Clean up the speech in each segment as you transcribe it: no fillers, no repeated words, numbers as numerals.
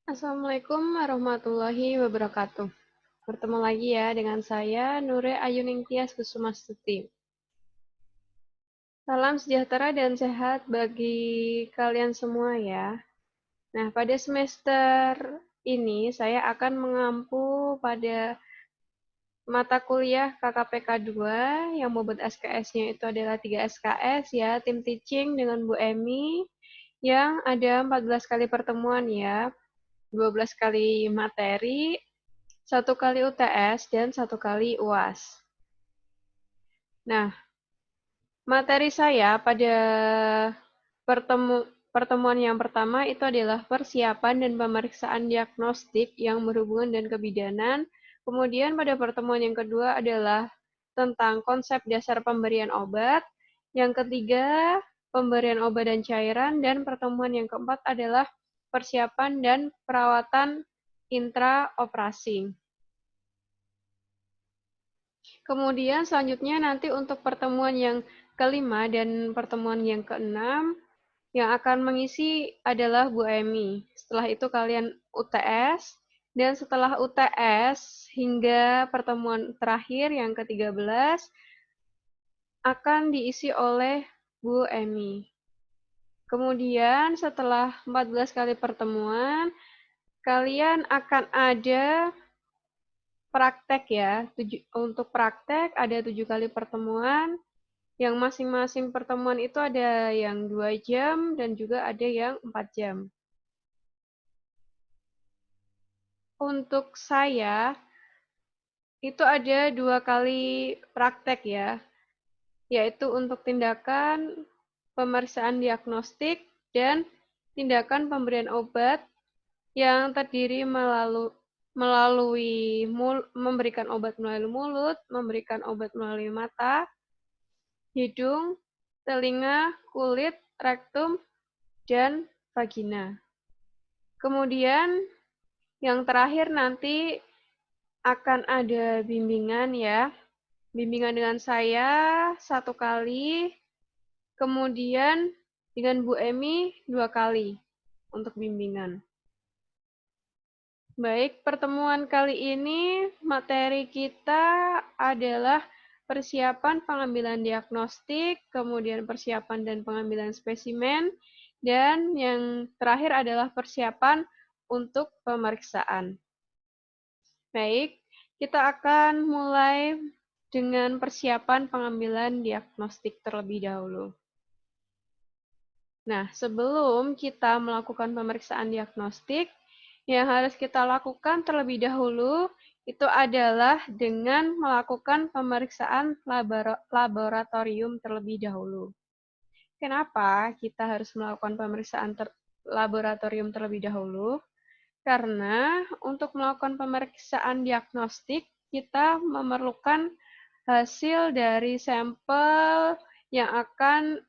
Assalamualaikum warahmatullahi wabarakatuh. Bertemu lagi ya dengan saya, Nure Ayuningtyas Kusumastuti. Salam sejahtera dan sehat bagi kalian semua ya. Nah, pada semester ini saya akan mengampu pada mata kuliah KKPK 2 yang bobot SKS-nya itu adalah 3 SKS ya, tim teaching dengan Bu Emi yang ada 14 kali pertemuan ya, 12 kali materi, 1 kali UTS, dan 1 kali UAS. Nah, materi saya pada pertemuan yang pertama itu adalah persiapan dan pemeriksaan diagnostik yang berhubungan dengan kebidanan. Kemudian pada pertemuan yang kedua adalah tentang konsep dasar pemberian obat. Yang ketiga, pemberian obat dan cairan. Dan pertemuan yang keempat adalah persiapan dan perawatan intraoperasi. Kemudian selanjutnya nanti untuk pertemuan yang kelima dan pertemuan yang keenam yang akan mengisi adalah Bu Emi. Setelah itu kalian UTS, dan setelah UTS hingga pertemuan terakhir yang ke-13 akan diisi oleh Bu Emi. Kemudian setelah 14 kali pertemuan, kalian akan ada praktek ya. Untuk praktek ada 7 kali pertemuan, yang masing-masing pertemuan itu ada yang 2 jam dan juga ada yang 4 jam. Untuk saya, itu ada 2 kali praktek ya, yaitu untuk tindakan pemeriksaan diagnostik dan tindakan pemberian obat yang terdiri melalui memberikan obat melalui mulut, memberikan obat melalui mata, hidung, telinga, kulit, rektum, dan vagina. Kemudian yang terakhir nanti akan ada bimbingan ya. Bimbingan dengan saya 1 kali, kemudian dengan Bu Emi 2 kali untuk bimbingan. Baik, pertemuan kali ini materi kita adalah persiapan pengambilan diagnostik, kemudian persiapan dan pengambilan spesimen, dan yang terakhir adalah persiapan untuk pemeriksaan. Baik, kita akan mulai dengan persiapan pengambilan diagnostik terlebih dahulu. Nah, sebelum kita melakukan pemeriksaan diagnostik, yang harus kita lakukan terlebih dahulu itu adalah dengan melakukan pemeriksaan laboratorium terlebih dahulu. Kenapa kita harus melakukan pemeriksaan laboratorium terlebih dahulu? Karena untuk melakukan pemeriksaan diagnostik, kita memerlukan hasil dari sampel yang akan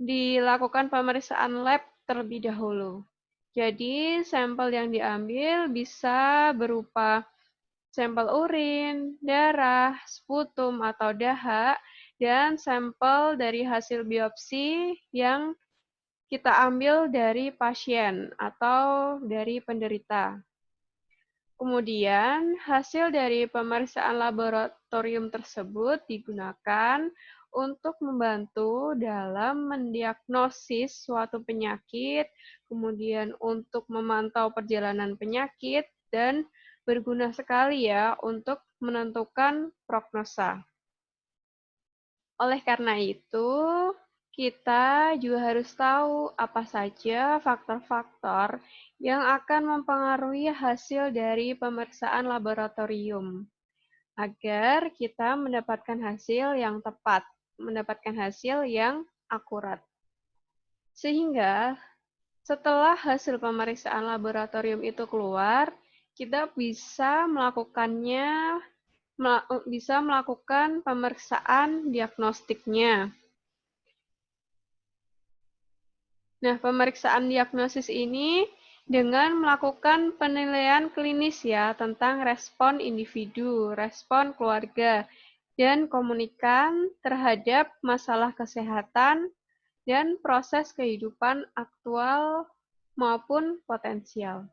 dilakukan pemeriksaan lab terlebih dahulu. Jadi, sampel yang diambil bisa berupa sampel urin, darah, sputum atau dahak, dan sampel dari hasil biopsi yang kita ambil dari pasien atau dari penderita. Kemudian, hasil dari pemeriksaan laboratorium tersebut digunakan untuk membantu dalam mendiagnosis suatu penyakit, kemudian untuk memantau perjalanan penyakit, dan berguna sekali ya untuk menentukan prognosa. Oleh karena itu, kita juga harus tahu apa saja faktor-faktor yang akan mempengaruhi hasil dari pemeriksaan laboratorium, agar kita mendapatkan hasil yang tepat, mendapatkan hasil yang akurat. Sehingga setelah hasil pemeriksaan laboratorium itu keluar, kita bisa melakukan pemeriksaan diagnostiknya. Nah, pemeriksaan diagnosis ini dengan melakukan penilaian klinis ya tentang respon individu, respon keluarga, dan komunikan terhadap masalah kesehatan dan proses kehidupan aktual maupun potensial.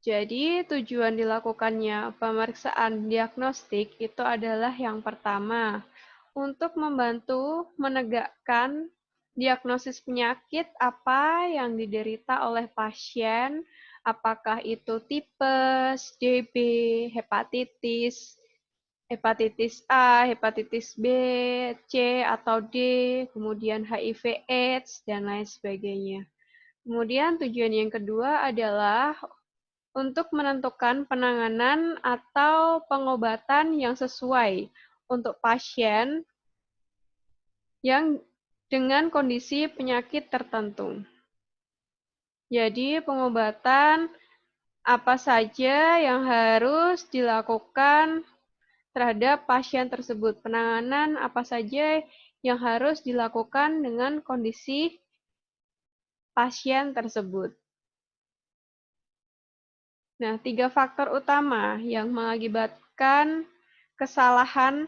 Jadi, tujuan dilakukannya pemeriksaan diagnostik itu adalah yang pertama, untuk membantu menegakkan diagnosis penyakit apa yang diderita oleh pasien, apakah itu tipes, DB, hepatitis, hepatitis A, hepatitis B, C, atau D, kemudian HIV/AIDS, dan lain sebagainya. Kemudian tujuan yang kedua adalah untuk menentukan penanganan atau pengobatan yang sesuai untuk pasien yang dengan kondisi penyakit tertentu. Jadi, pengobatan apa saja yang harus dilakukan terhadap pasien tersebut. Penanganan apa saja yang harus dilakukan dengan kondisi pasien tersebut. Nah, 3 faktor utama yang mengakibatkan kesalahan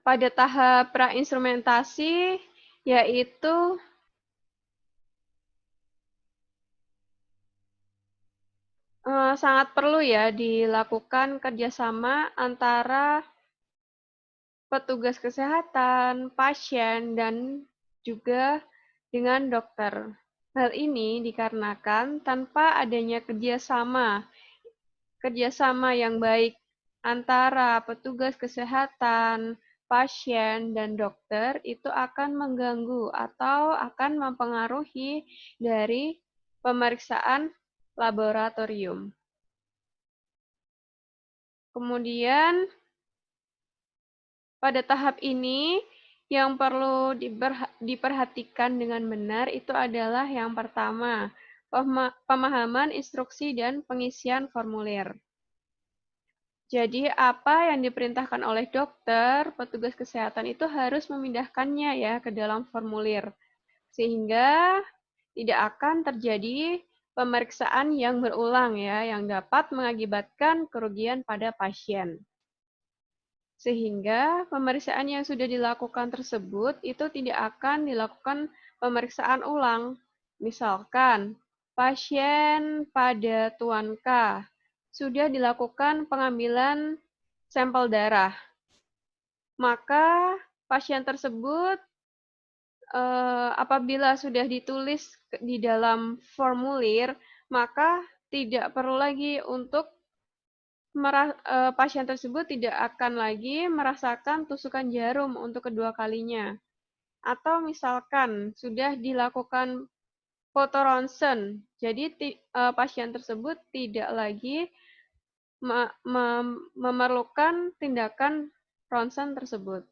pada tahap prainstrumentasi yaitu sangat perlu ya dilakukan kerjasama antara petugas kesehatan, pasien, dan juga dengan dokter. Hal ini dikarenakan tanpa adanya kerjasama yang baik antara petugas kesehatan, pasien, dan dokter itu akan mengganggu atau akan mempengaruhi dari pemeriksaan laboratorium. Kemudian, pada tahap ini, yang perlu diperhatikan dengan benar itu adalah yang pertama, pemahaman instruksi dan pengisian formulir. Jadi, apa yang diperintahkan oleh dokter, petugas kesehatan itu harus memindahkannya ya ke dalam formulir, sehingga tidak akan terjadi pemeriksaan yang berulang ya, yang dapat mengakibatkan kerugian pada pasien. Sehingga pemeriksaan yang sudah dilakukan tersebut itu tidak akan dilakukan pemeriksaan ulang. Misalkan, pasien pada Tuan K sudah dilakukan pengambilan sampel darah, maka pasien tersebut apabila sudah ditulis di dalam formulir, maka tidak perlu lagi untuk pasien tersebut tidak akan lagi merasakan tusukan jarum untuk kedua kalinya. Atau misalkan sudah dilakukan foto ronsen, jadi pasien tersebut tidak lagi memerlukan tindakan ronsen tersebut.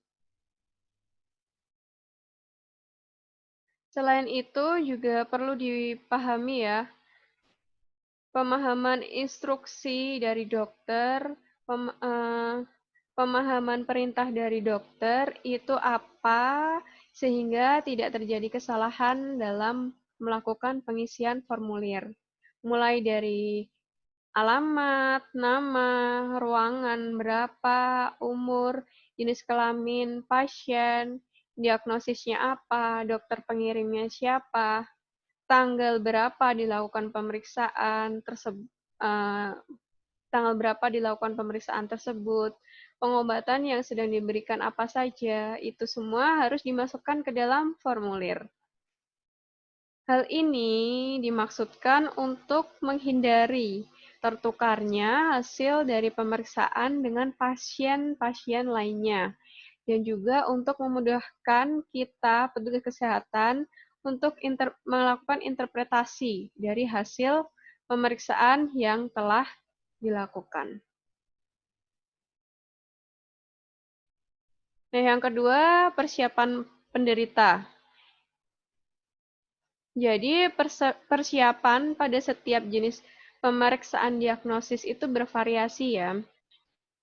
Selain itu juga perlu dipahami ya, pemahaman instruksi dari dokter, pemahaman perintah dari dokter itu apa, sehingga tidak terjadi kesalahan dalam melakukan pengisian formulir. Mulai dari alamat, nama, ruangan berapa, umur, jenis kelamin pasien, diagnosisnya apa, dokter pengirimnya siapa, tanggal berapa dilakukan pemeriksaan tersebut, pengobatan yang sedang diberikan apa saja, itu semua harus dimasukkan ke dalam formulir. Hal ini dimaksudkan untuk menghindari tertukarnya hasil dari pemeriksaan dengan pasien-pasien lainnya, dan juga untuk memudahkan kita, petugas kesehatan, untuk melakukan interpretasi dari hasil pemeriksaan yang telah dilakukan. Nah, yang kedua, persiapan penderita. Jadi, persiapan pada setiap jenis pemeriksaan diagnosis itu bervariasi ya.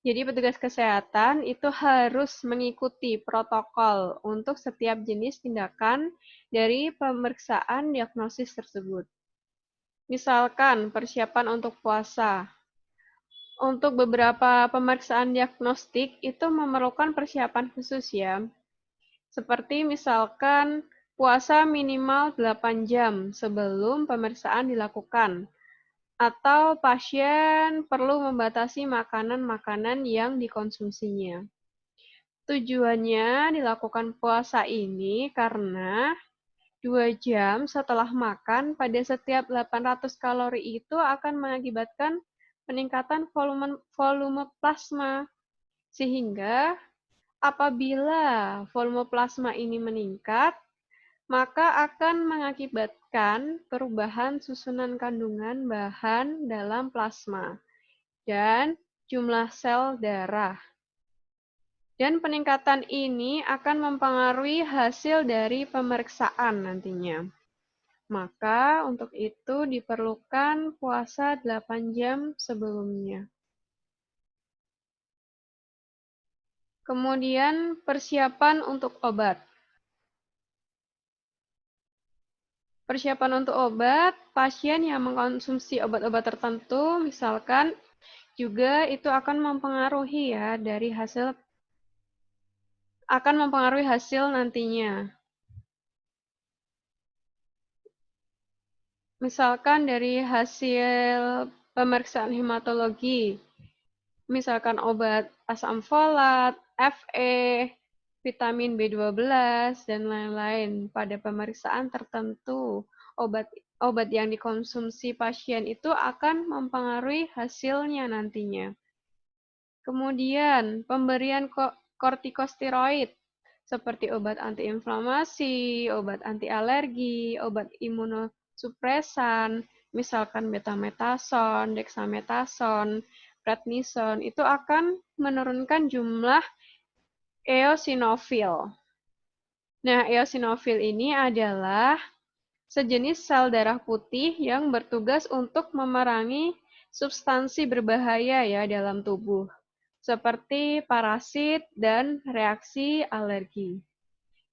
Jadi, petugas kesehatan itu harus mengikuti protokol untuk setiap jenis tindakan dari pemeriksaan diagnosis tersebut. Misalkan, persiapan untuk puasa. Untuk beberapa pemeriksaan diagnostik itu memerlukan persiapan khusus ya. Seperti misalkan puasa minimal 8 jam sebelum pemeriksaan dilakukan, atau pasien perlu membatasi makanan-makanan yang dikonsumsinya. Tujuannya dilakukan puasa ini karena 2 jam setelah makan pada setiap 800 kalori itu akan mengakibatkan peningkatan volume plasma, sehingga apabila volume plasma ini meningkat, maka akan mengakibatkan perubahan susunan kandungan bahan dalam plasma dan jumlah sel darah. Dan peningkatan ini akan mempengaruhi hasil dari pemeriksaan nantinya. Maka untuk itu diperlukan puasa 8 jam sebelumnya. Kemudian persiapan untuk obat. Persiapan untuk obat, pasien yang mengkonsumsi obat-obat tertentu, misalkan juga itu akan mempengaruhi ya hasil nantinya. Misalkan dari hasil pemeriksaan hematologi, misalkan obat asam folat, Fe, vitamin B12, dan lain-lain. Pada pemeriksaan tertentu, obat yang dikonsumsi pasien itu akan mempengaruhi hasilnya nantinya. Kemudian, pemberian kortikosteroid seperti obat antiinflamasi, obat anti alergi, obat imunosupresan, misalkan betametason, dexamethasone, prednison, itu akan menurunkan jumlah eosinofil. Nah, eosinofil ini adalah sejenis sel darah putih yang bertugas untuk memerangi substansi berbahaya ya dalam tubuh, seperti parasit dan reaksi alergi.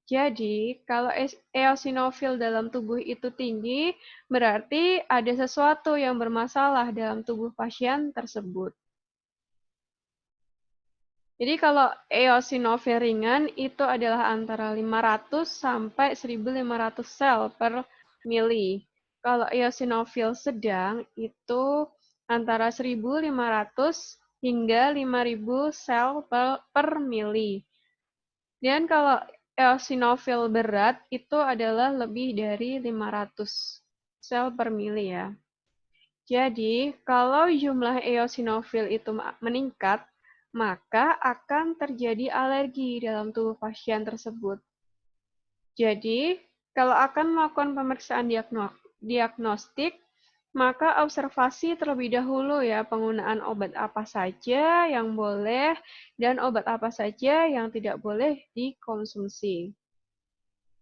Jadi, kalau eosinofil dalam tubuh itu tinggi, berarti ada sesuatu yang bermasalah dalam tubuh pasien tersebut. Jadi kalau eosinofil ringan itu adalah antara 500 sampai 1.500 sel per mili. Kalau eosinofil sedang itu antara 1.500 hingga 5.000 sel per mili. Dan kalau eosinofil berat itu adalah lebih dari 500 sel per mili ya. Jadi, kalau jumlah eosinofil itu meningkat, maka akan terjadi alergi dalam tubuh pasien tersebut. Jadi, kalau akan melakukan pemeriksaan diagnostik, maka observasi terlebih dahulu ya penggunaan obat apa saja yang boleh dan obat apa saja yang tidak boleh dikonsumsi.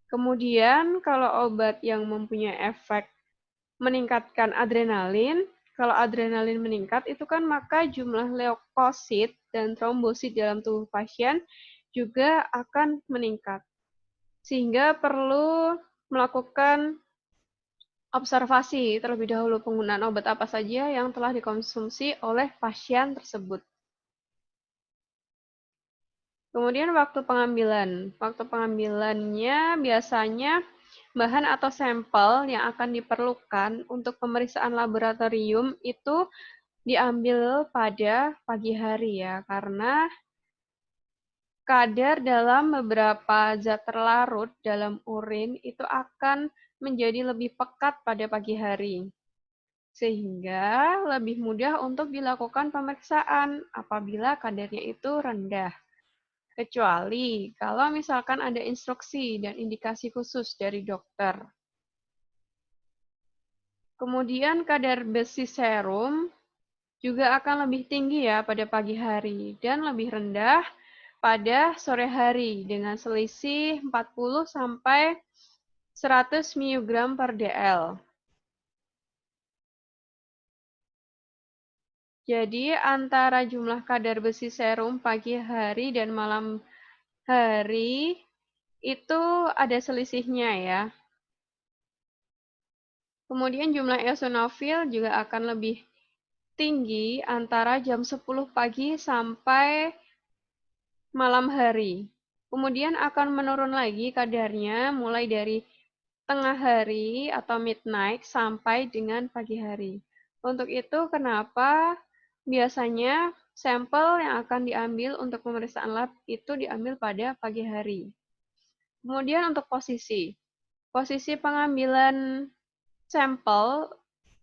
Kemudian, kalau obat yang mempunyai efek meningkatkan adrenalin, kalau adrenalin meningkat itu kan maka jumlah leukosit dan trombosit dalam tubuh pasien juga akan meningkat. Sehingga perlu melakukan observasi terlebih dahulu penggunaan obat apa saja yang telah dikonsumsi oleh pasien tersebut. Kemudian waktu pengambilan. Waktu pengambilannya biasanya bahan atau sampel yang akan diperlukan untuk pemeriksaan laboratorium itu diambil pada pagi hari ya, karena kadar dalam beberapa zat terlarut dalam urin itu akan menjadi lebih pekat pada pagi hari, sehingga lebih mudah untuk dilakukan pemeriksaan apabila kadarnya itu rendah. Kecuali kalau misalkan ada instruksi dan indikasi khusus dari dokter. Kemudian kadar besi serum juga akan lebih tinggi ya pada pagi hari dan lebih rendah pada sore hari dengan selisih 40 sampai 100 mg per dl. Jadi antara jumlah kadar besi serum pagi hari dan malam hari itu ada selisihnya ya. Kemudian jumlah eosinofil juga akan lebih tinggi antara jam 10 pagi sampai malam hari. Kemudian akan menurun lagi kadarnya mulai dari tengah hari atau midnight sampai dengan pagi hari. Untuk itu, kenapa biasanya sampel yang akan diambil untuk pemeriksaan lab itu diambil pada pagi hari. Kemudian untuk posisi pengambilan sampel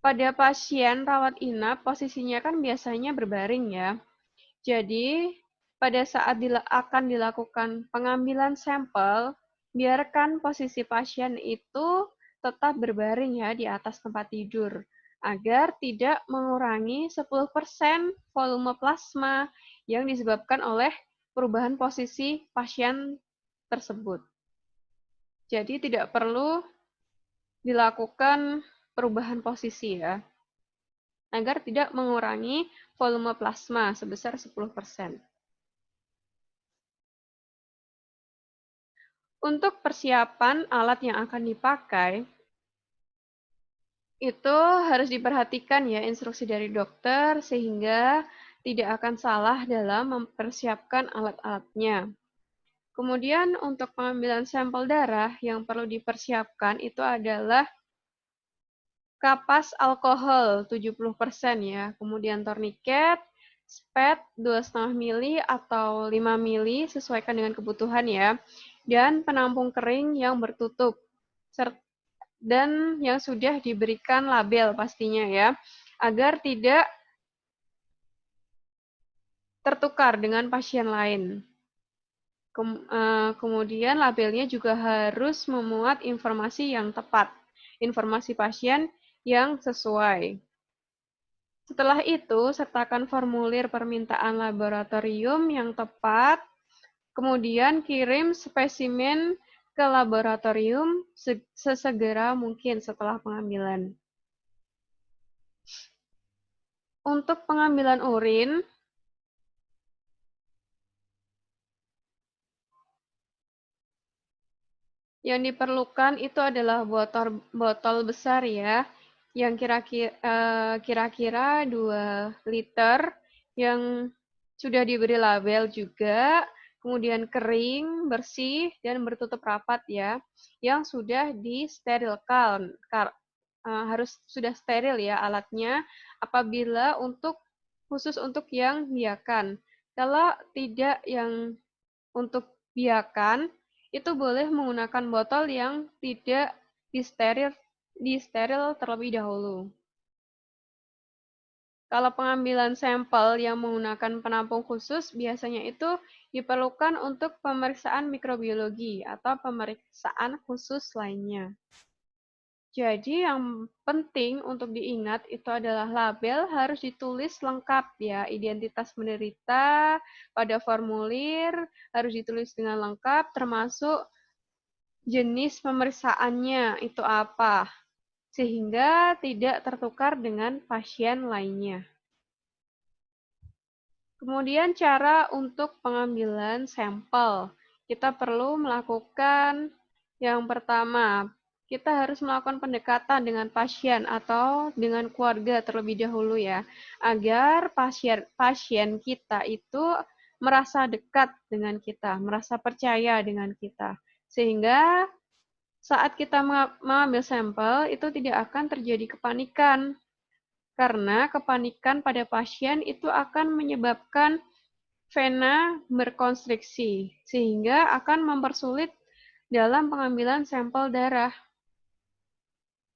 pada pasien rawat inap, posisinya kan biasanya berbaring ya. Jadi, pada saat akan dilakukan pengambilan sampel, biarkan posisi pasien itu tetap berbaring ya di atas tempat tidur, agar tidak mengurangi 10% volume plasma yang disebabkan oleh perubahan posisi pasien tersebut. Jadi tidak perlu dilakukan perubahan posisi ya, agar tidak mengurangi volume plasma sebesar 10%. Untuk persiapan alat yang akan dipakai, itu harus diperhatikan ya instruksi dari dokter sehingga tidak akan salah dalam mempersiapkan alat-alatnya. Kemudian untuk pengambilan sampel darah yang perlu dipersiapkan itu adalah kapas alkohol 70% ya, kemudian torniket, spet 2,5 mili atau 5 mili sesuaikan dengan kebutuhan ya, dan penampung kering yang bertutup, dan yang sudah diberikan label pastinya ya, agar tidak tertukar dengan pasien lain. Kemudian labelnya juga harus memuat informasi yang tepat, informasi pasien yang sesuai. Setelah itu, sertakan formulir permintaan laboratorium yang tepat, kemudian kirim spesimen ke laboratorium sesegera mungkin setelah pengambilan. Untuk pengambilan urin, yang diperlukan itu adalah botol besar ya, yang kira-kira 2 liter, yang sudah diberi label juga, kemudian kering, bersih, dan bertutup rapat ya, yang sudah disterilkan. Harus sudah steril ya alatnya, apabila khusus untuk yang biakan. Kalau tidak yang untuk biakan, itu boleh menggunakan botol yang tidak disteril terlebih dahulu. Kalau pengambilan sampel yang menggunakan penampung khusus, biasanya itu diperlukan untuk pemeriksaan mikrobiologi atau pemeriksaan khusus lainnya. Jadi yang penting untuk diingat itu adalah label harus ditulis lengkap ya, identitas penderita pada formulir harus ditulis dengan lengkap termasuk jenis pemeriksaannya itu apa, sehingga tidak tertukar dengan pasien lainnya. Kemudian cara untuk pengambilan sampel. Kita perlu melakukan yang pertama, kita harus melakukan pendekatan dengan pasien atau dengan keluarga terlebih dahulu ya, agar pasien kita itu merasa dekat dengan kita, merasa percaya dengan kita. Sehingga saat kita mengambil sampel itu tidak akan terjadi kepanikan. Karena kepanikan pada pasien itu akan menyebabkan vena berkonstriksi, sehingga akan mempersulit dalam pengambilan sampel darah.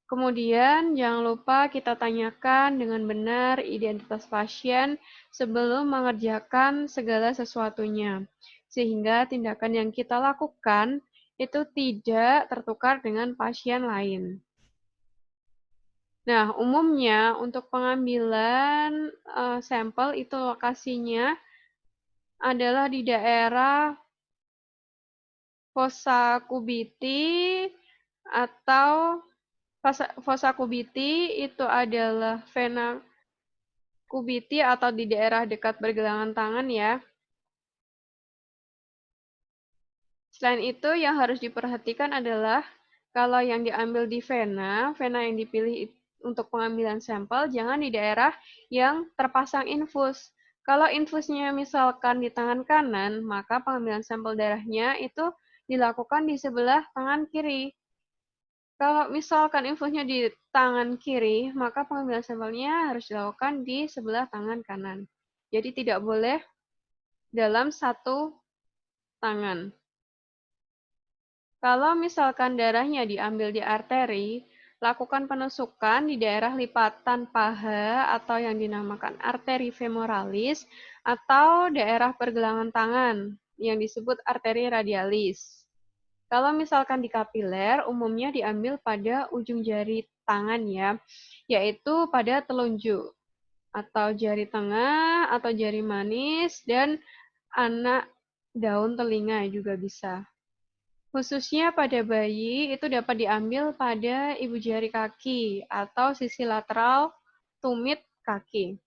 Kemudian, jangan lupa kita tanyakan dengan benar identitas pasien sebelum mengerjakan segala sesuatunya, sehingga tindakan yang kita lakukan itu tidak tertukar dengan pasien lain. Nah, umumnya untuk pengambilan sampel itu lokasinya adalah di daerah fossa cubiti atau fossa cubiti itu adalah vena cubiti atau di daerah dekat pergelangan tangan ya. Selain itu, yang harus diperhatikan adalah kalau yang diambil di vena yang dipilih untuk pengambilan sampel jangan di daerah yang terpasang infus. Kalau infusnya misalkan di tangan kanan, maka pengambilan sampel darahnya itu dilakukan di sebelah tangan kiri. Kalau misalkan infusnya di tangan kiri, maka pengambilan sampelnya harus dilakukan di sebelah tangan kanan. Jadi tidak boleh dalam satu tangan. Kalau misalkan darahnya diambil di arteri, lakukan penusukan di daerah lipatan paha atau yang dinamakan arteri femoralis atau daerah pergelangan tangan yang disebut arteri radialis. Kalau misalkan di kapiler, umumnya diambil pada ujung jari tangan ya, yaitu pada telunjuk atau jari tengah atau jari manis dan anak daun telinga juga bisa. Khususnya pada bayi, itu dapat diambil pada ibu jari kaki atau sisi lateral tumit kaki.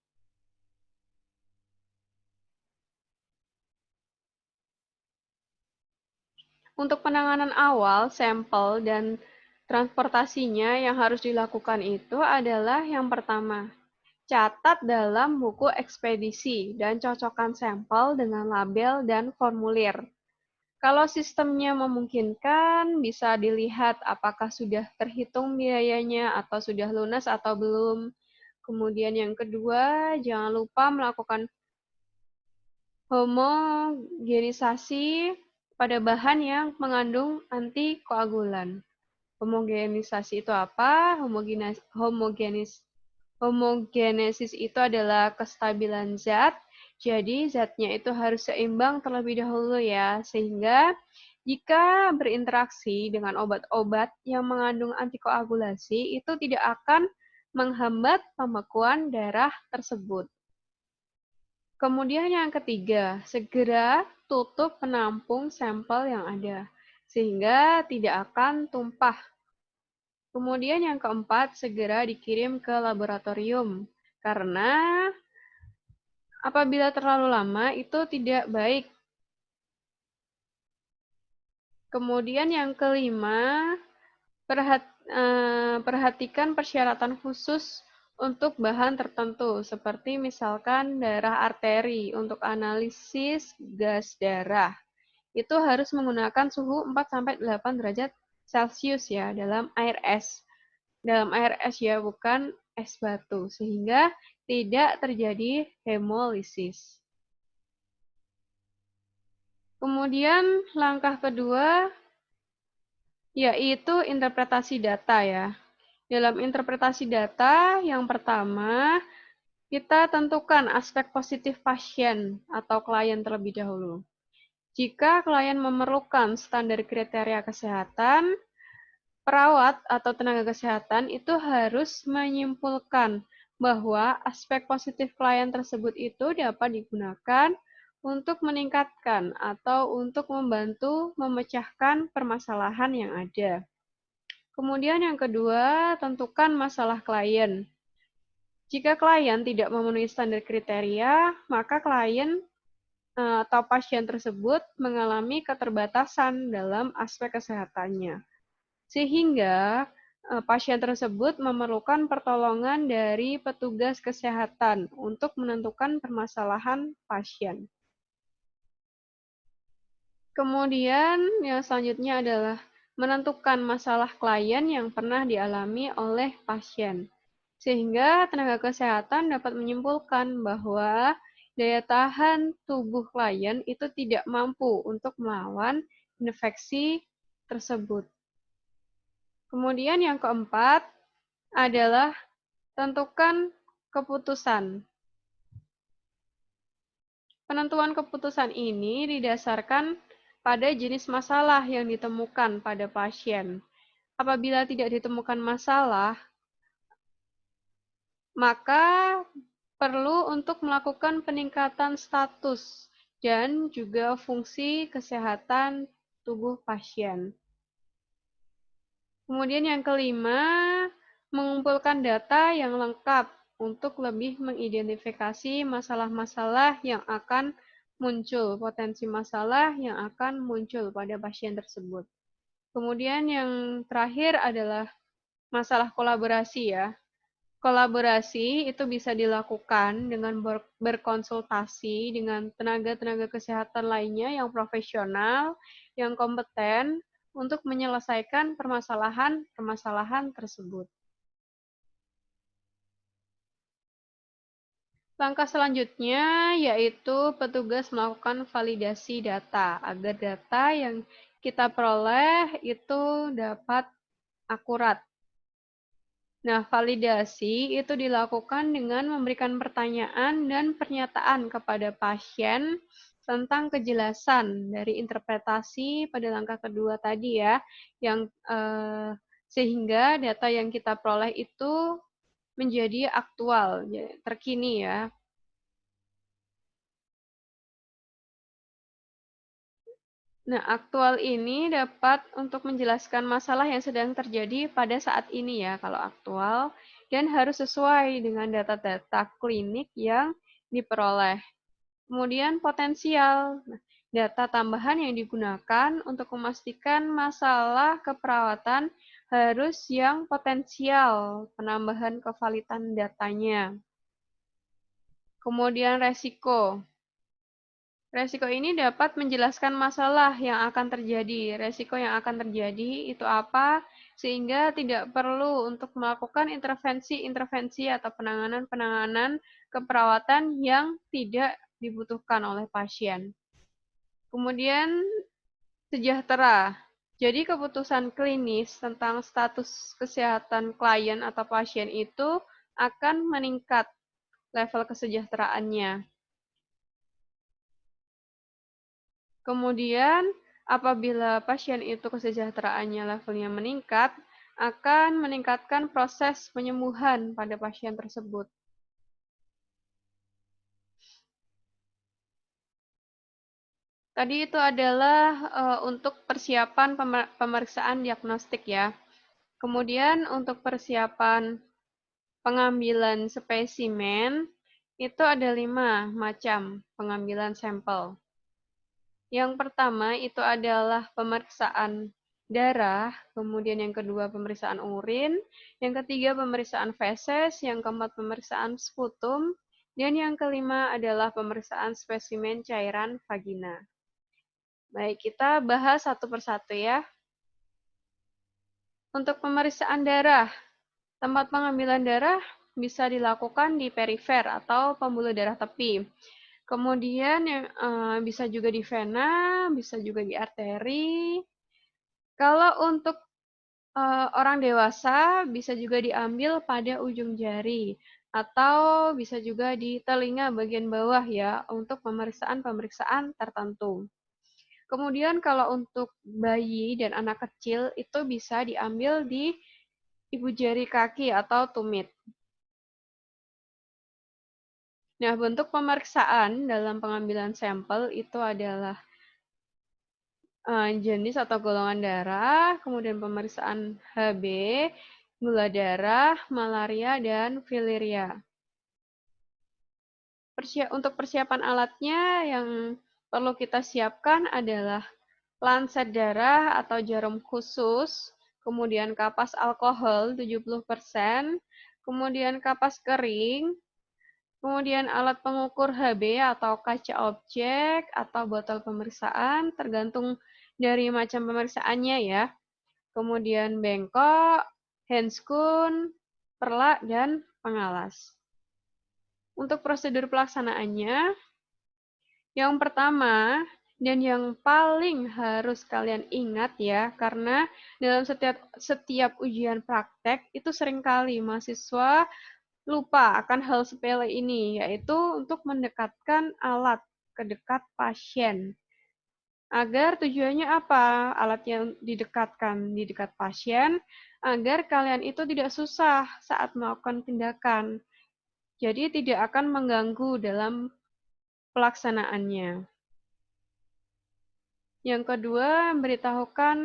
Untuk penanganan awal, sampel dan transportasinya yang harus dilakukan itu adalah yang pertama, catat dalam buku ekspedisi dan cocokkan sampel dengan label dan formulir. Kalau sistemnya memungkinkan, bisa dilihat apakah sudah terhitung biayanya atau sudah lunas atau belum. Kemudian yang kedua, jangan lupa melakukan homogenisasi pada bahan yang mengandung antikoagulan. Homogenisasi itu apa? Homogenesis itu adalah kestabilan zat. Jadi zatnya itu harus seimbang terlebih dahulu ya, sehingga jika berinteraksi dengan obat-obat yang mengandung antikoagulasi itu tidak akan menghambat pembekuan darah tersebut. Kemudian yang ketiga, segera tutup penampung sampel yang ada, sehingga tidak akan tumpah. Kemudian yang keempat, segera dikirim ke laboratorium, karena apabila terlalu lama itu tidak baik. Kemudian yang kelima, perhatikan persyaratan khusus untuk bahan tertentu, seperti misalkan darah arteri untuk analisis gas darah. Itu harus menggunakan suhu 4-8 derajat Celcius ya, dalam air es. Dalam air es ya, bukan es batu, sehingga tidak terjadi hemolisis. Kemudian langkah kedua yaitu interpretasi data ya. Dalam interpretasi data, yang pertama, kita tentukan aspek positif pasien atau klien terlebih dahulu. Jika klien memerlukan standar kriteria kesehatan, perawat atau tenaga kesehatan itu harus menyimpulkan bahwa aspek positif klien tersebut itu dapat digunakan untuk meningkatkan atau untuk membantu memecahkan permasalahan yang ada. Kemudian yang kedua, tentukan masalah klien. Jika klien tidak memenuhi standar kriteria, maka klien atau pasien tersebut mengalami keterbatasan dalam aspek kesehatannya. Sehingga pasien tersebut memerlukan pertolongan dari petugas kesehatan untuk menentukan permasalahan pasien. Kemudian yang selanjutnya adalah menentukan masalah klien yang pernah dialami oleh pasien. Sehingga tenaga kesehatan dapat menyimpulkan bahwa daya tahan tubuh klien itu tidak mampu untuk melawan infeksi tersebut. Kemudian yang keempat adalah tentukan keputusan. Penentuan keputusan ini didasarkan pada jenis masalah yang ditemukan pada pasien. Apabila tidak ditemukan masalah, maka perlu untuk melakukan peningkatan status dan juga fungsi kesehatan tubuh pasien. Kemudian yang kelima, mengumpulkan data yang lengkap untuk lebih mengidentifikasi masalah-masalah yang akan muncul, potensi masalah yang akan muncul pada pasien tersebut. Kemudian yang terakhir adalah masalah kolaborasi ya. Kolaborasi itu bisa dilakukan dengan berkonsultasi dengan tenaga-tenaga kesehatan lainnya yang profesional, yang kompeten, untuk menyelesaikan permasalahan-permasalahan tersebut. Langkah selanjutnya yaitu petugas melakukan validasi data agar data yang kita peroleh itu dapat akurat. Nah, validasi itu dilakukan dengan memberikan pertanyaan dan pernyataan kepada pasien tentang kejelasan dari interpretasi pada langkah kedua tadi ya, yang sehingga data yang kita peroleh itu menjadi aktual, terkini ya. Nah, aktual ini dapat untuk menjelaskan masalah yang sedang terjadi pada saat ini ya, kalau aktual, dan harus sesuai dengan data-data klinik yang diperoleh. Kemudian potensial, nah, data tambahan yang digunakan untuk memastikan masalah keperawatan harus yang potensial, penambahan kevalitan datanya. Kemudian resiko. Resiko ini dapat menjelaskan masalah yang akan terjadi. Resiko yang akan terjadi itu apa, sehingga tidak perlu untuk melakukan intervensi-intervensi atau penanganan-penanganan keperawatan yang tidak dibutuhkan oleh pasien. Kemudian sejahtera. Jadi keputusan klinis tentang status kesehatan klien atau pasien itu akan meningkat level kesejahteraannya. Kemudian, apabila pasien itu kesejahteraannya levelnya meningkat, akan meningkatkan proses penyembuhan pada pasien tersebut. Tadi itu adalah untuk persiapan pemeriksaan diagnostik ya. Kemudian untuk persiapan pengambilan spesimen, itu ada 5 macam pengambilan sampel. Yang pertama itu adalah pemeriksaan darah, kemudian yang kedua pemeriksaan urin, yang ketiga pemeriksaan feses, yang keempat pemeriksaan sputum, dan yang kelima adalah pemeriksaan spesimen cairan vagina. Baik, kita bahas satu persatu ya. Untuk pemeriksaan darah, tempat pengambilan darah bisa dilakukan di perifer atau pembuluh darah tepi. Kemudian bisa juga di vena, bisa juga di arteri. Kalau untuk orang dewasa bisa juga diambil pada ujung jari atau bisa juga di telinga bagian bawah ya untuk pemeriksaan-pemeriksaan tertentu. Kemudian kalau untuk bayi dan anak kecil itu bisa diambil di ibu jari kaki atau tumit. Nah, bentuk pemeriksaan dalam pengambilan sampel itu adalah jenis atau golongan darah, kemudian pemeriksaan HB, gula darah, malaria, dan fileria. Untuk persiapan alatnya yang perlu kita siapkan adalah lancet darah atau jarum khusus, kemudian kapas alkohol 70%, kemudian kapas kering, kemudian alat pengukur HB atau kaca objek atau botol pemeriksaan, tergantung dari macam pemeriksaannya ya. Kemudian bengkok, handscoon, perla, dan pengalas. Untuk prosedur pelaksanaannya, yang pertama dan yang paling harus kalian ingat ya, karena dalam setiap ujian praktek itu seringkali mahasiswa lupa akan hal sepele ini, yaitu untuk mendekatkan alat ke dekat pasien. Agar tujuannya apa? Alat yang didekatkan di dekat pasien, agar kalian itu tidak susah saat melakukan tindakan. Jadi tidak akan mengganggu dalam pelaksanaannya. Yang kedua, beritahukan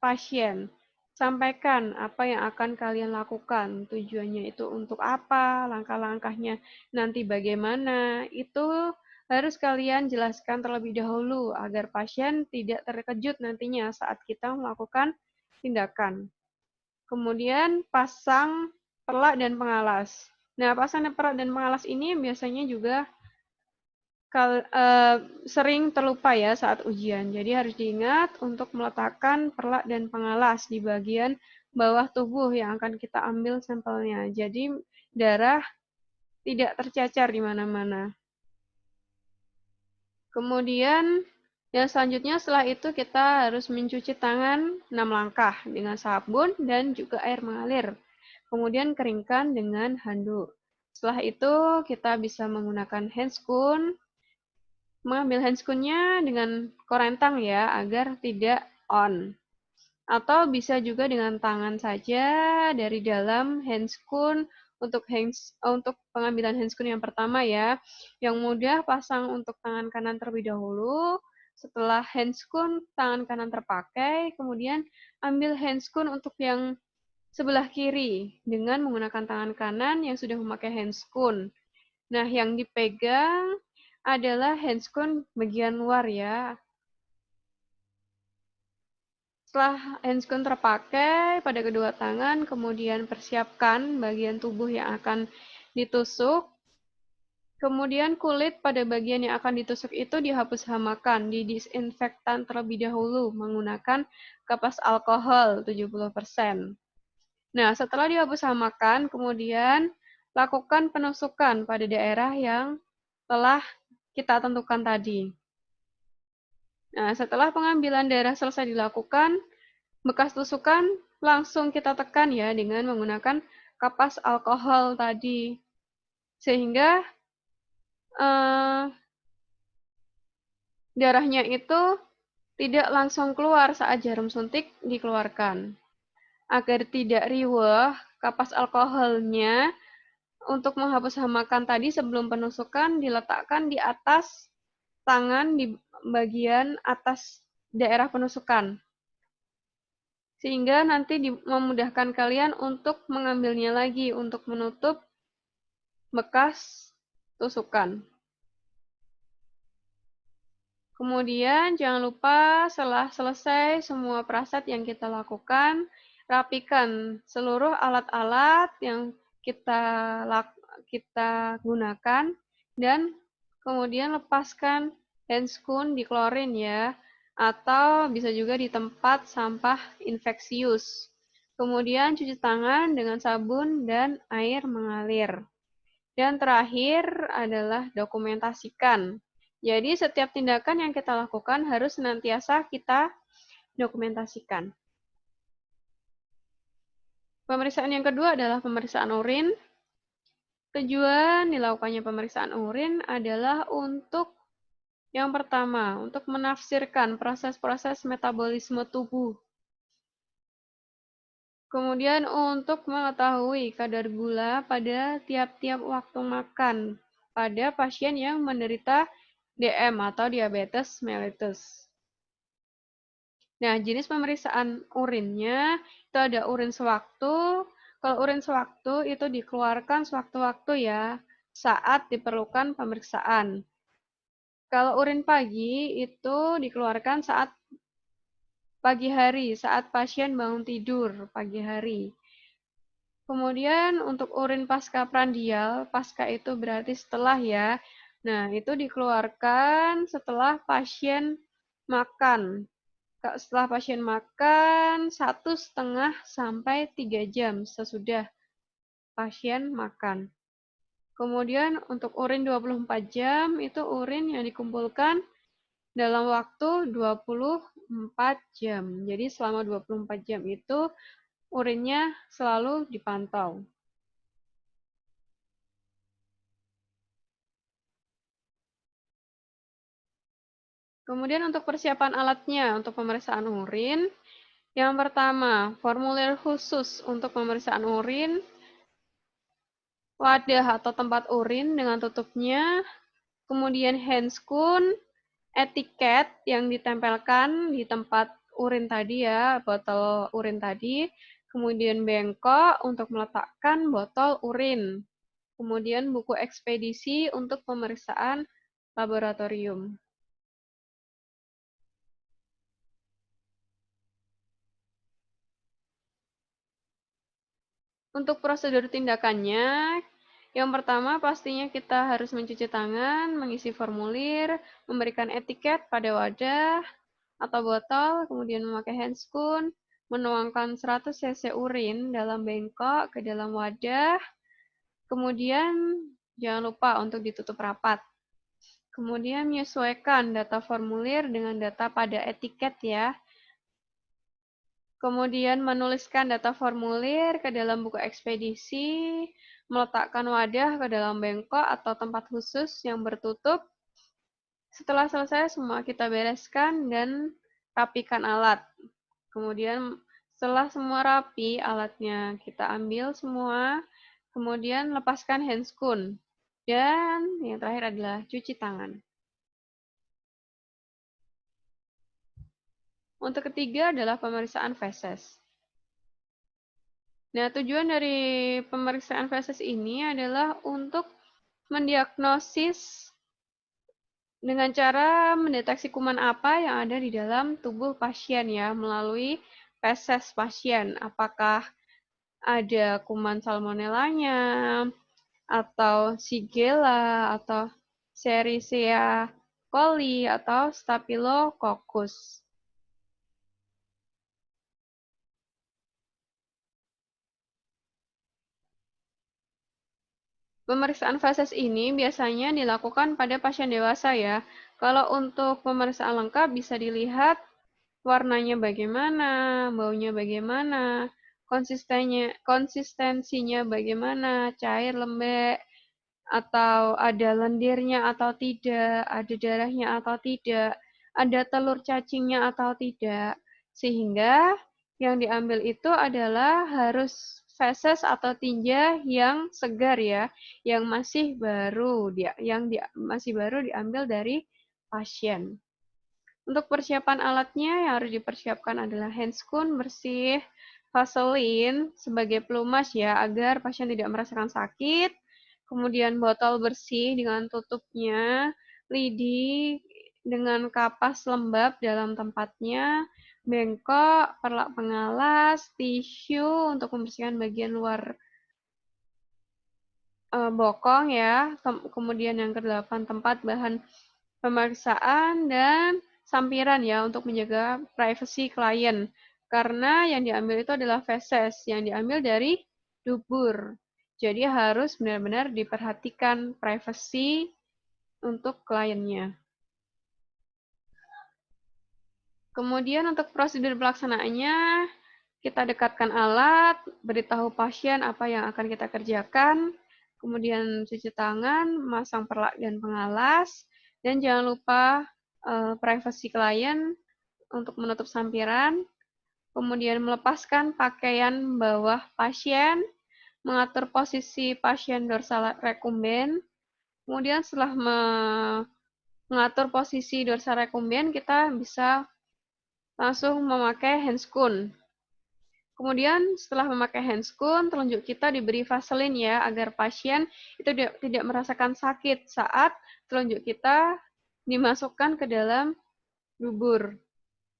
pasien. Sampaikan apa yang akan kalian lakukan. Tujuannya itu untuk apa, langkah-langkahnya nanti bagaimana. Itu harus kalian jelaskan terlebih dahulu agar pasien tidak terkejut nantinya saat kita melakukan tindakan. Kemudian pasang perlak dan pengalas. Nah, pasang perlak dan pengalas ini biasanya juga sering terlupa ya saat ujian. Jadi harus diingat untuk meletakkan perlak dan pengalas di bagian bawah tubuh yang akan kita ambil sampelnya. Jadi darah tidak tercacar di mana-mana. Kemudian yang selanjutnya setelah itu kita harus mencuci tangan 6 langkah dengan sabun dan juga air mengalir. Kemudian keringkan dengan handuk. Setelah itu kita bisa menggunakan handscoon, mengambil handscoon-nya dengan korentang ya agar tidak on. Atau bisa juga dengan tangan saja dari dalam handscoon untuk pengambilan handscoon yang pertama ya. Yang mudah pasang untuk tangan kanan terlebih dahulu. Setelah handscoon tangan kanan terpakai, kemudian ambil handscoon untuk yang sebelah kiri dengan menggunakan tangan kanan yang sudah memakai handscoon. Nah, yang dipegang adalah handscoon bagian luar ya. Setelah handscoon terpakai pada kedua tangan, kemudian persiapkan bagian tubuh yang akan ditusuk. Kemudian kulit pada bagian yang akan ditusuk itu dihapus hamakan, didisinfektan terlebih dahulu menggunakan kapas alkohol 70%. Nah, setelah dihapus hamakan, kemudian lakukan penusukan pada daerah yang telah kita tentukan tadi. Nah, setelah pengambilan darah selesai dilakukan, bekas tusukan langsung kita tekan ya dengan menggunakan kapas alkohol tadi. Sehingga darahnya itu tidak langsung keluar saat jarum suntik dikeluarkan. Agar tidak riweuh, kapas alkoholnya untuk menghapus hamakan tadi sebelum penusukan diletakkan di atas tangan di bagian atas daerah penusukan. Sehingga nanti memudahkan kalian untuk mengambilnya lagi untuk menutup bekas tusukan. Kemudian jangan lupa setelah selesai semua prasat yang kita lakukan, rapikan seluruh alat-alat yang kita gunakan dan kemudian lepaskan handscoon di klorin ya, atau bisa juga di tempat sampah infeksius. Kemudian cuci tangan dengan sabun dan air mengalir. Dan terakhir adalah dokumentasikan. Jadi setiap tindakan yang kita lakukan harus senantiasa kita dokumentasikan. Pemeriksaan yang kedua adalah pemeriksaan urin. Tujuan dilakukannya pemeriksaan urin adalah untuk yang pertama, untuk menafsirkan proses-proses metabolisme tubuh. Kemudian untuk mengetahui kadar gula pada tiap-tiap waktu makan pada pasien yang menderita DM atau diabetes mellitus. Nah, jenis pemeriksaan urinnya itu ada urin sewaktu. Kalau urin sewaktu itu dikeluarkan sewaktu-waktu ya, saat diperlukan pemeriksaan. Kalau urin pagi itu dikeluarkan saat pagi hari, saat pasien bangun tidur pagi hari. Kemudian untuk urin paskaprandial, pasca itu berarti setelah ya. Nah, itu dikeluarkan setelah pasien makan. Setelah pasien makan 1,5 sampai 3 jam sesudah pasien makan. Kemudian untuk urin 24 jam itu urin yang dikumpulkan dalam waktu 24 jam. Jadi selama 24 jam itu urinnya selalu dipantau. Kemudian untuk persiapan alatnya untuk pemeriksaan urin, yang pertama, formulir khusus untuk pemeriksaan urin, wadah atau tempat urin dengan tutupnya, kemudian handscoon, etiket yang ditempelkan di tempat urin tadi ya, botol urin tadi, kemudian bengkok untuk meletakkan botol urin, kemudian buku ekspedisi untuk pemeriksaan laboratorium. Untuk prosedur tindakannya, Yang pertama, pastinya kita harus mencuci tangan, mengisi formulir, memberikan etiket pada wadah atau botol, kemudian memakai handscoon, menuangkan 100 cc urin dalam bengkok ke dalam wadah, kemudian jangan lupa untuk ditutup rapat. Kemudian menyesuaikan data formulir dengan data pada etiket ya. Kemudian menuliskan data formulir ke dalam buku ekspedisi, meletakkan wadah ke dalam bengkok atau tempat khusus yang bertutup. Setelah selesai semua kita bereskan dan rapikan alat. Kemudian setelah semua rapi, alatnya kita ambil semua, kemudian lepaskan handscoon. Dan yang terakhir adalah cuci tangan. Untuk ketiga adalah pemeriksaan feses. Nah, tujuan dari pemeriksaan feses ini adalah untuk mendiagnosis dengan cara mendeteksi kuman apa yang ada di dalam tubuh pasien ya, melalui feses pasien. Apakah ada kuman salmonellanya, atau Shigella, atau Sericea coli, atau Staphylococcus. Pemeriksaan feses ini biasanya dilakukan pada pasien dewasa ya. Kalau untuk pemeriksaan lengkap bisa dilihat warnanya bagaimana, baunya bagaimana, konsistensinya bagaimana, cair, lembek, atau ada lendirnya atau tidak, ada darahnya atau tidak, ada telur cacingnya atau tidak. Sehingga yang diambil itu adalah harus feses atau tinja yang segar ya, yang masih baru masih baru diambil dari pasien. Untuk persiapan alatnya yang harus dipersiapkan adalah handscoon bersih, vaselin sebagai pelumas ya agar pasien tidak merasakan sakit, kemudian botol bersih dengan tutupnya, lidi dengan kapas lembab dalam tempatnya, bengkok, perlak pengalas, tisu untuk membersihkan bagian luar bokong ya, kemudian yang kedelapan tempat bahan pemeriksaan dan sampiran ya untuk menjaga privasi klien. Karena yang diambil itu adalah feses, yang diambil dari dubur. Jadi harus benar-benar diperhatikan privasi untuk kliennya. Kemudian untuk prosedur pelaksanaannya, kita dekatkan alat, beritahu pasien apa yang akan kita kerjakan, kemudian cuci tangan, masang perlak dan pengalas, dan jangan lupa privasi klien untuk menutup sampiran, kemudian melepaskan pakaian bawah pasien, mengatur posisi pasien dorsal recumbens, kemudian setelah mengatur posisi dorsal recumbens, kita bisa langsung memakai handscoon. Kemudian setelah memakai handscoon, telunjuk kita diberi vaselin ya, agar pasien itu tidak merasakan sakit saat telunjuk kita dimasukkan ke dalam dubur.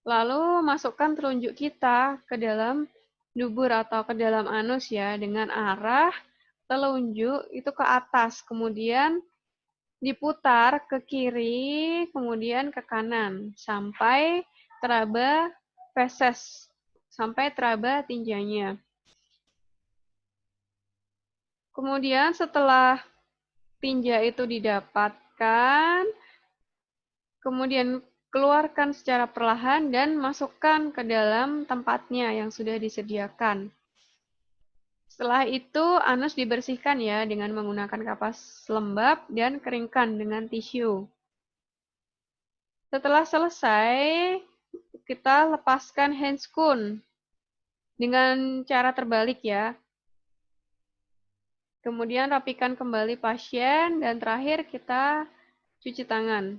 Lalu masukkan telunjuk kita ke dalam dubur atau ke dalam anus ya, dengan arah telunjuk itu ke atas, kemudian diputar ke kiri, kemudian ke kanan, sampai teraba feses, sampai teraba tinjanya. Kemudian setelah tinja itu didapatkan, kemudian keluarkan secara perlahan dan masukkan ke dalam tempatnya yang sudah disediakan. Setelah itu, anus dibersihkan ya dengan menggunakan kapas lembab dan keringkan dengan tisu. Setelah selesai, kita lepaskan handscoon dengan cara terbalik ya. Kemudian rapikan kembali pasien dan terakhir kita cuci tangan.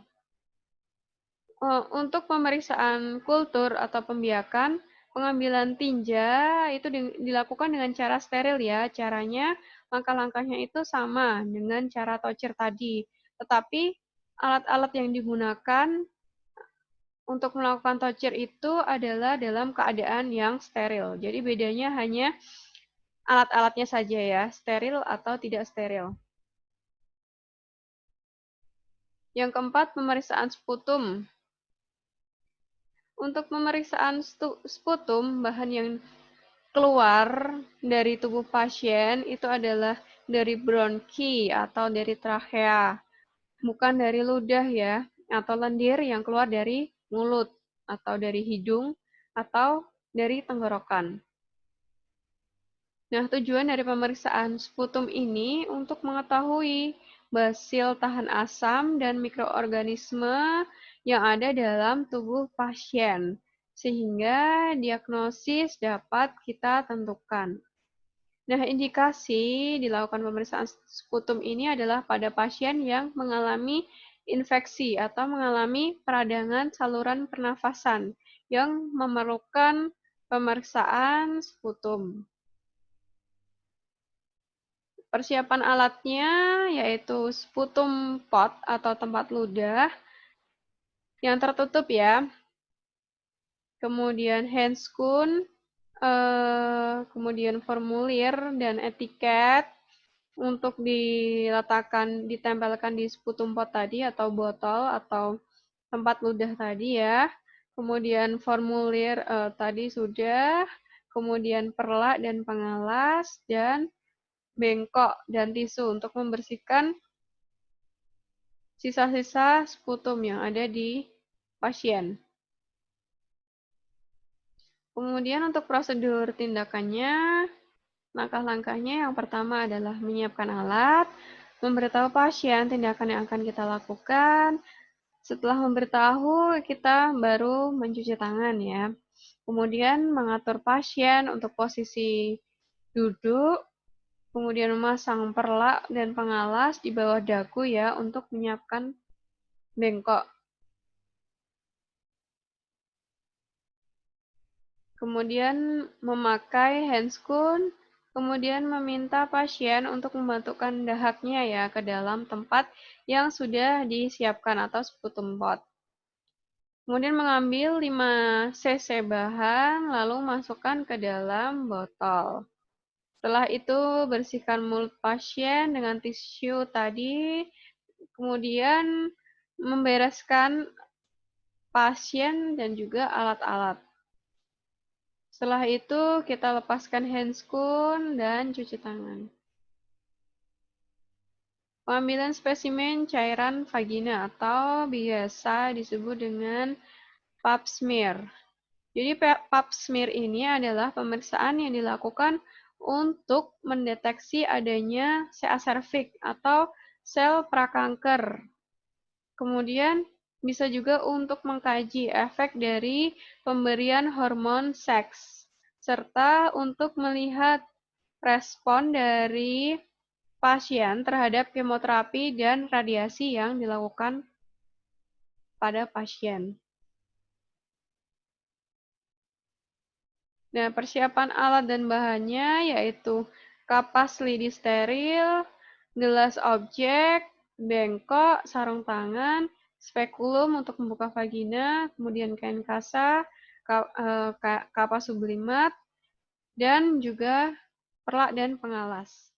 Untuk pemeriksaan kultur atau pembiakan, pengambilan tinja itu dilakukan dengan cara steril ya. Caranya, langkah-langkahnya itu sama dengan cara toucher tadi. Tetapi alat-alat yang digunakan untuk melakukan toucher itu adalah dalam keadaan yang steril. Jadi bedanya hanya alat-alatnya saja ya, steril atau tidak steril. Yang keempat, pemeriksaan sputum. Untuk pemeriksaan sputum, bahan yang keluar dari tubuh pasien itu adalah dari bronki atau dari trachea, bukan dari ludah ya, atau lendir yang keluar dari mulut, atau dari hidung, atau dari tenggorokan. Nah, tujuan dari pemeriksaan sputum ini untuk mengetahui basil tahan asam dan mikroorganisme yang ada dalam tubuh pasien, sehingga diagnosis dapat kita tentukan. Nah, indikasi dilakukan pemeriksaan sputum ini adalah pada pasien yang mengalami infeksi atau mengalami peradangan saluran pernafasan yang memerlukan pemeriksaan sputum. Persiapan alatnya yaitu sputum pot atau tempat ludah yang tertutup ya, kemudian handscoon, kemudian formulir dan etiket untuk ditempelkan di sputum pot tadi atau botol atau tempat ludah tadi ya. Kemudian formulir tadi sudah, kemudian perla dan pengalas, dan bengkok dan tisu untuk membersihkan sisa-sisa sputum yang ada di pasien. Kemudian untuk prosedur tindakannya, langkah-langkahnya yang pertama adalah menyiapkan alat, memberitahu pasien tindakan yang akan kita lakukan. Setelah memberitahu, kita baru mencuci tangan ya. Kemudian mengatur pasien untuk posisi duduk, kemudian memasang perla dan pengalas di bawah dagu ya untuk menyiapkan bengkok. Kemudian memakai handscoon, kemudian meminta pasien untuk memasukkan dahaknya ya ke dalam tempat yang sudah disiapkan atau sputum pot. Kemudian mengambil 5 cc bahan, lalu masukkan ke dalam botol. Setelah itu bersihkan mulut pasien dengan tisu tadi, kemudian membereskan pasien dan juga alat-alat. Setelah itu, kita lepaskan handscoon dan cuci tangan. Pengambilan spesimen cairan vagina atau biasa disebut dengan pap smear. Jadi pap smear ini adalah pemeriksaan yang dilakukan untuk mendeteksi adanya CA cervix atau sel prakanker. Kemudian bisa juga untuk mengkaji efek dari pemberian hormon seks, serta untuk melihat respon dari pasien terhadap kemoterapi dan radiasi yang dilakukan pada pasien. Nah, persiapan alat dan bahannya yaitu kapas lidi steril, gelas objek, bengkok, sarung tangan, spekulum untuk membuka vagina, kemudian kain kasa, kapas sublimat, dan juga perlak dan pengalas.